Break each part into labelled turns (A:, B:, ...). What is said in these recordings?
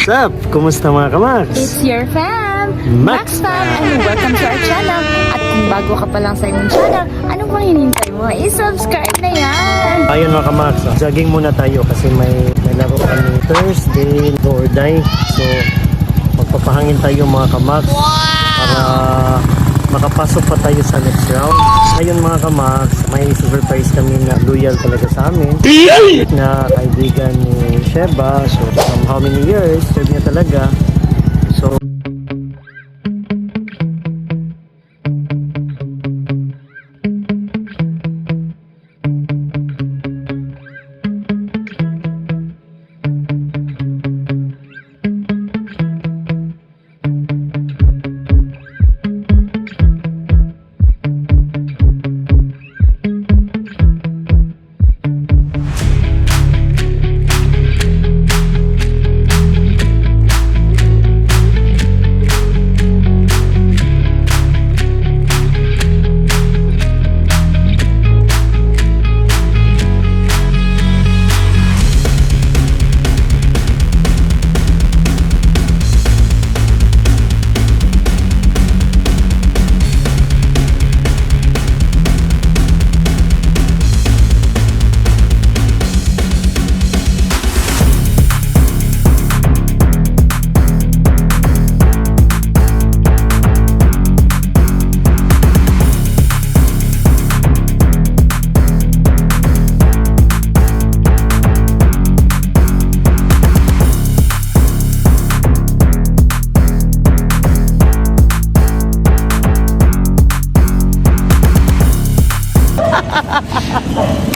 A: up? Kumusta mga kamax?
B: It's your fam,
A: Max
B: Fam, and welcome to our channel. At kung bago ka pa lang sa aming channel, ano pang hinihintay mo? I-subscribe na yan!
A: Ayun mga kamax, jogging muna tayo kasi may laro kami Thursday, do or die. So, magpapahangin tayo mga kamax para makapasok pa tayo sa next round. Ayun mga kamax, may surprise kami na loyal talaga sa amin na kaibigan ni Sheba. So, from how many years, serve niya talaga. So,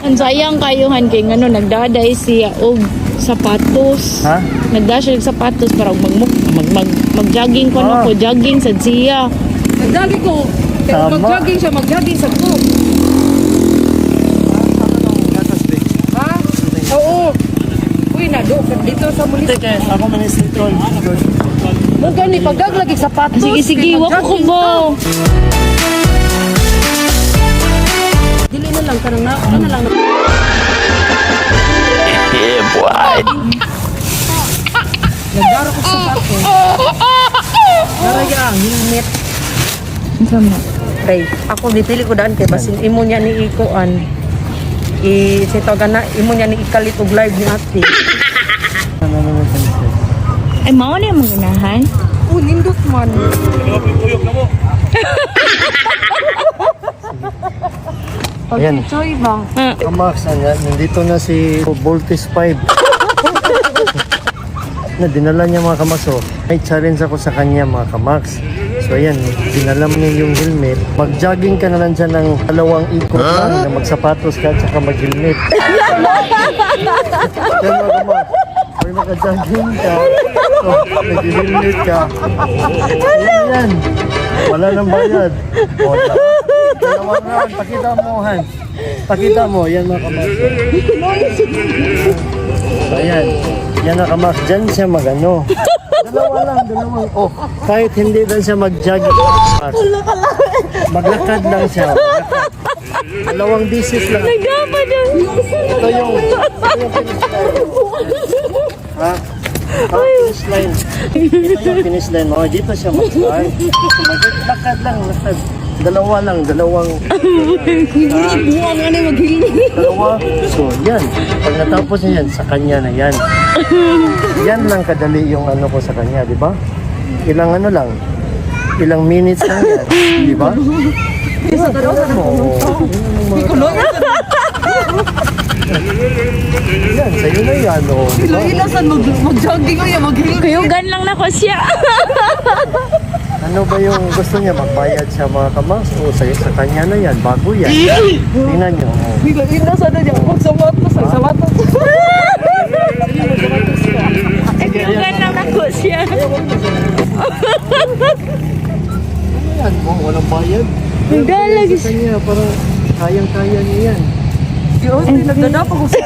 B: Ang sayang kayuhan kay ngano nagdaday siya og sapatos.
A: ha?
B: Nagdash siya og sapatos para mag-jogging ko
A: Ah.
B: ko, jogging sa siya.
C: Nagjogging ko. Pero
A: Tama.
C: mag-jogging siya, mag-jogging sa ko. Ha? Oo. Uy, nado. Dito sa mulis.
A: Teka, ako man is control.
C: Mo gani, pagdaglagig sapatos.
B: Sige,
C: kay
B: wako ko
C: mag-jogging
B: bo.
C: ka. Dili na lang, karang na lang.
A: Yeah, boy!
C: Nagdaro ko sa sapatos. Naraya ang helmet.
B: Sama.
C: Kay, ako dipili ko daan kay basin imo niya ni ikuan. Sitaw na imo niya ni ikalit og live ni ate.
A: Ano naman sa mister?
B: Ay mao na yung ganahan.
C: Oh, nindot man.
A: Ayan.
C: Choy bang.
A: Kamax, nandito na si Voltis 5. Na dinala niya mga kamax. Oh. May challenge ako sa kanya mga kamax. So ayan, dinala mo niya yung helmet. Mag-jogging ka na lang dyan ng 2 ikot lang na magsapatos ka at saka mag-helmet. Yan mga kamax. Pag naka-jogging ka, so, nag-helmet ka. Yan. Wala nang bayad. O, dalawang round, pakita mo, Han. Pakita mo, yan mga kamax. So, ayan. Yan na kamax. Diyan siya magano. Dalawang. Oh, kahit hindi lang siya mag-jogging. Maglakad lang siya. Maglakad. 2 disis lang.
B: Nagapa na.
A: Ito yung finish line. Ha? Finish line. Ito yung finish line. Oh, dito siya mag-start. Maglakad lang. Lakad. Dalawang.
C: Buwang ano mag-helmet.
A: Dalawa. So, yan. Pag natapos niya yan, sa kanya na yan. Yan lang kadali yung ano ko sa kanya, di ba? Ilang ano lang. Ilang minutes lang yan. Di ba? Yan, sa'yo na yan. Oh, di ba?
C: Ilasan mag-jogging ko yan, mag-helmet.
B: Kayugan lang na ko siya.
A: Ano ba yung gusto niya? Magbayad siya mga kamaks? O sa kanya na yan. Bago yan. Tingnan nyo. Oh.
C: Ilasan na niya, mag-sapatos.
B: Kayugan lang na ko siya.
A: Ano yan? Oh, walang bayad.
B: Nagdalag
A: Sa kanya, parang kayang-kaya niya yan.
C: Si Austin, nagdadapa ko sa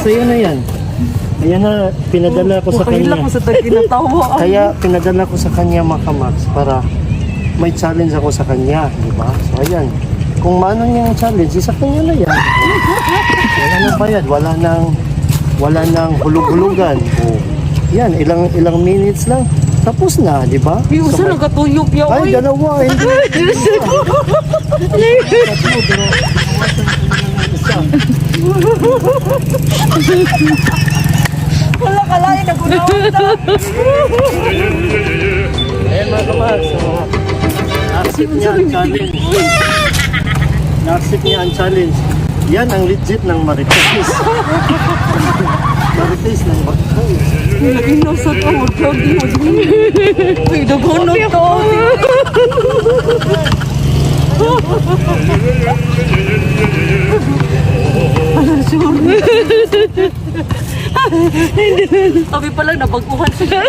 A: Sa'yo na yan. Ayan na, pinadala ko sa kanya.
C: ko sa taginatawa.
A: Kaya pinadala ko sa kanya mga kamaks para may challenge ako sa kanya, di ba? So ayan, kung maano niya ang challenge, isa kanya na yan. Wala nang bayad, wala nang hulug-hulugan. Oh. Yan, ilang minutes lang. Tapos na, di ba?
C: Yung
A: So,
C: usa nagkatuyok ya,
A: ay,
C: oy.
A: dalawa. Hindi.
C: Wala ka lang, nagkunawan ta.
A: Ayan mga kamag, so na-accept niya ang challenge. Na-accept niya ang challenge. Yan ang legit ng Marites. Marites ng Bakay.
C: Inainaw sa to, mag-vlog din mo din. Uy, dagonog to. Sabi pa lang, nabaguhan siya.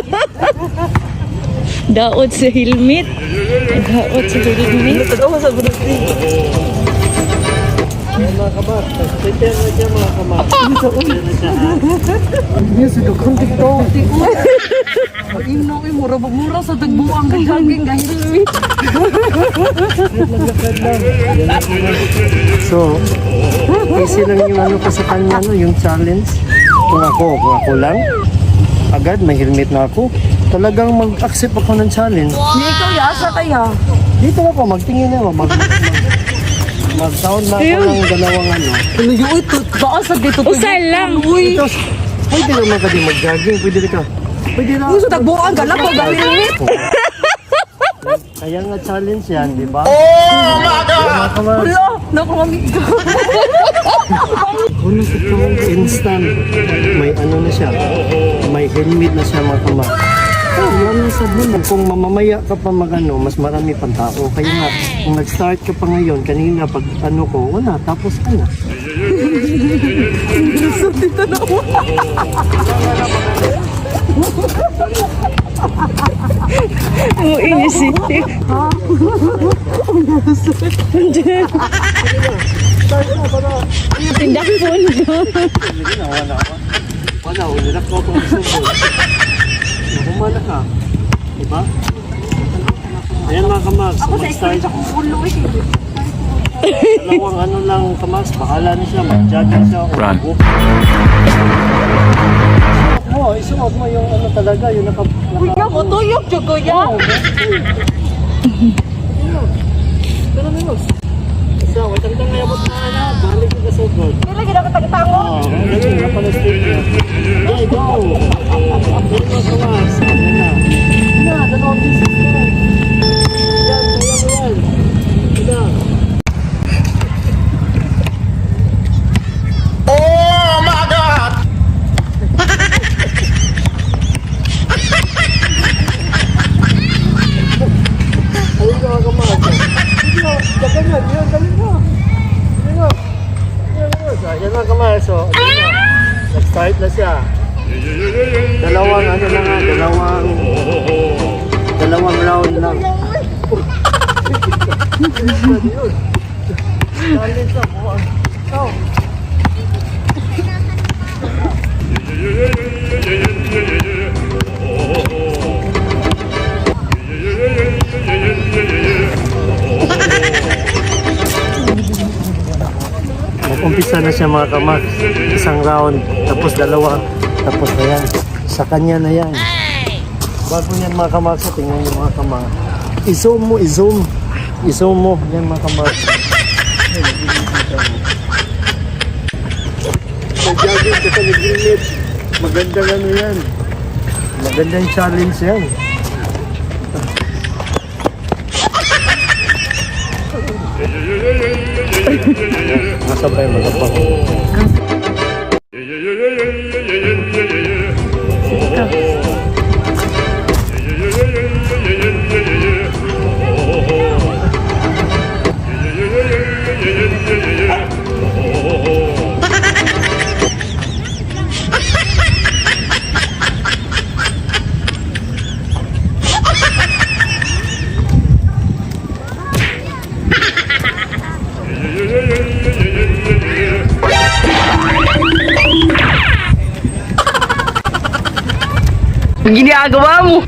B: Daot sa helmet. Daot sa helmet.
C: Tadawa sa gulog din.
A: Ayan mga kamag, prepare na siya mga kamag. Prepare na siya.
C: Yes, daghang TikTok. Inaw ay mura sa dagbuang gagawin gahilmit.
A: So, easy lang yung ano ko sa kanya, no, yung challenge. Kung ako lang, agad may helmet na ako. Talagang mag-accept ako ng challenge.
C: Hindi ikaw yasa kaya.
A: Dito ako, magtingin na ako, mag-sound na ako ng dalawang ano.
C: Ano yung ito? Baka sa dito to.
B: Usa lang.
C: Uy.
A: Ito, pwede naman ka din mag-jogging, pwede ka. Pwede na.
C: Yung sa dagbuang ganap ko gahilmit.
A: Kaya nga challenge yan, di ba? Oh my God!
C: Wala, nakulamig ka.
A: Kung nakita mo instant, may ano na siya, may helmet na siya mga kamag. Oh, yan sa mo, kung mamamaya ka pa magano, mas marami pang tao. Kaya nga, kung nag-start ka pa ngayon, kanina pag ano ko, wala, tapos ka na.
C: So, dito na ako.
B: Mo inisip. Tindak phone.
A: Wala, ulirak ko itong subo. Kumala ka, di ba? Ayan mga kamags, mag-start.
C: Ulo eh.
A: Dalawang ano lang kamags, bahala na siya, mag-jogging siya. Run. Isuot mo yung ano talaga, yung
C: Kuya mo, tuyok dyan kuya.
A: Pero minus. Isa, watang tang ayabot na na, balik ka sa god.
C: Hindi lagi nakatagitango.
A: Oo, lagi na pala straight niya. Hey, go! Dito sa mas, ano na. Na, dalawang pieces ka rin. Yan, kaya mo yan. Ina. Ayun ka mga kamasa. Sige, dagan yan. Yan, dali na. Dali na. Yan mga kamasa. Nag-start na siya. Dalawang ano na nga, dalawang round lang. Challenge na po. Ikaw. Mag-umpisa na siya mga kamag. Isang round, tapos dalawa, tapos na yan. Sa kanya na yan. Bago niyan mga kamag, so tingnan niyo mga kamag. I-zoom mo, i-zoom. I-zoom mo, yan mga kamag. Mag-jogging ka sa nag-limit. Magandang ano yan. Magandang challenge yan. Masabay magapang.
C: Ginagawa mo.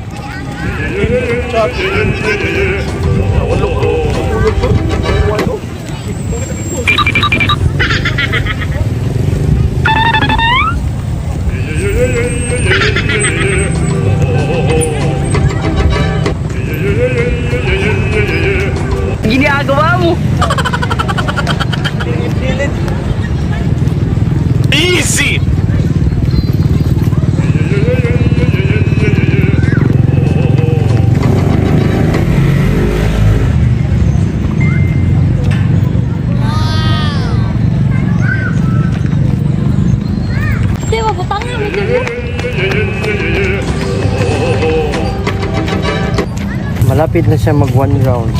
A: Malapit na siya mag 1 round.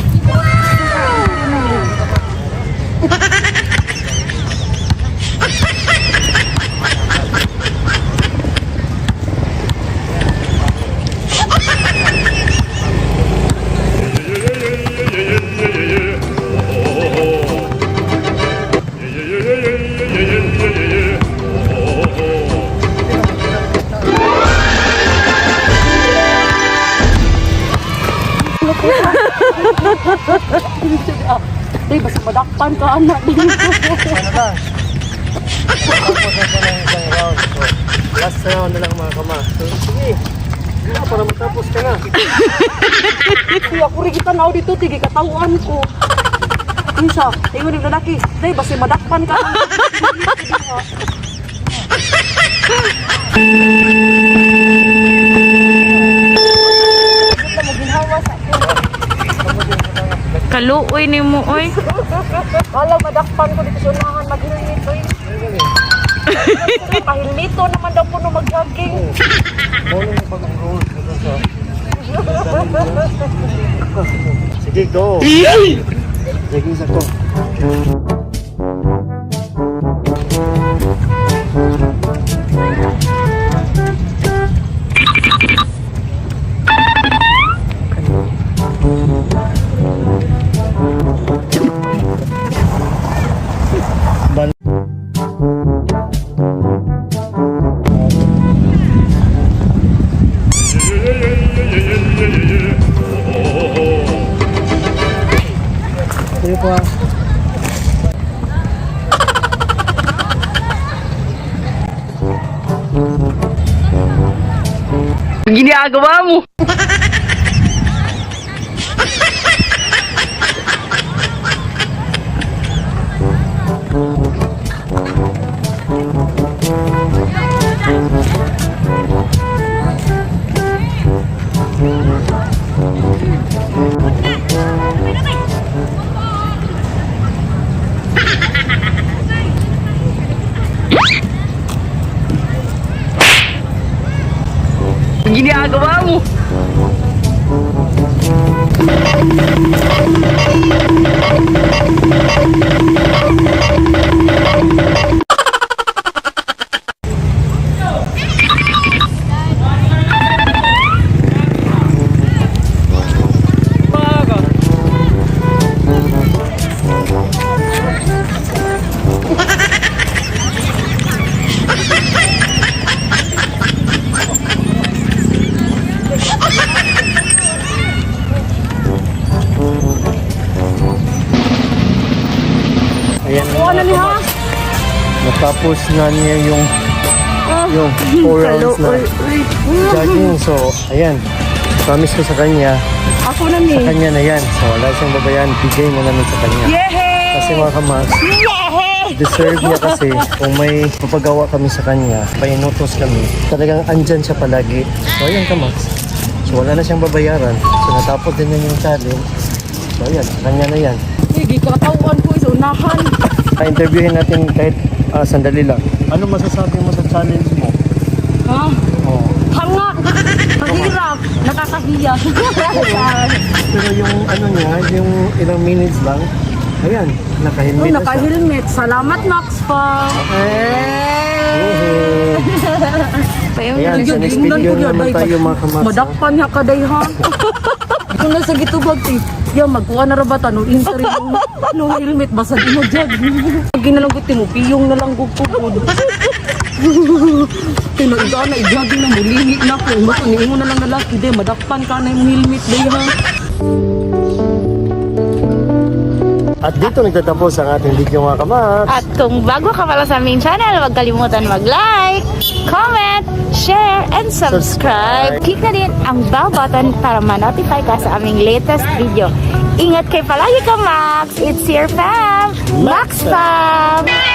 C: Day, basta madakpan ka, anak.
A: Ano lang? Tapos na siya ng isang round. So, last round na lang mga kama. So, sige. Para matapos ka na.
C: Kuya, ako rin kita na dito, tigil katauan ko. Isa, ingon yung lalaki. Day, basta madakpan ka.
B: Kaluoy ni mo, oy.
C: Kala madakpan ko dito sa unahan, maghilmit, oy. Pahilmito naman daw po no mag-jogging.
A: Muna mo pag ang rules. Sige, go. Sige, isa ko. Bal- Sige po.
B: Ginagawa mo. Ginagawa mo.
A: Ayan
C: Kuha na niya.
A: natapos na niya yung 4 rounds na jogging. So, ayan. Promise ko sa kanya,
C: Ako na
A: sa
C: ni.
A: kanya na yan. So, wala siyang babayan. Bigay mo naman sa kanya.
C: Yehey!
A: Kasi mga kamas, deserve niya kasi kung may mapagawa kami sa kanya, painutos kami, talagang andyan siya palagi. So, ayan kamas. So, wala na siyang babayaran. So, natapos din niya yung challenge. So, ayan. Sa kanya na yan.
C: Sige, katauan ko sa unahan.
A: Pa-interviewin natin kahit sandali lang. Ano masasabi mo sa challenge mo?
C: Ha?
A: Oh.
C: Hangak! Mahirap! Nakakahiya.
A: Pero yung ano niya, yung ilang minutes lang, ayan, nakahilmit na siya.
C: Naka-helmet. Salamat, Max pa. Ayan,
A: Ayan, sa next video naman tayo mga kamas.
C: Madakpan niya ka day ha. Kung nasa gitubag ti, magkuha na rabata no interview no helmet basta di mo jag. Ginalanggot ti mo piyong na lang gugpugod. Tinaga na i-jogging na mulili na ko. Matuniin mo na lang lalaki day madakpan ka na yung helmet day ha.
A: At dito nagtatapos ang ating video mga kamas.
B: At kung bago ka pala sa aming channel, huwag kalimutan mag-like, comment, share, and subscribe. Click na din ang bell button para ma-notify ka sa aming latest video. Ingat kayo palagi ka, Max! It's your fam, Max Fam!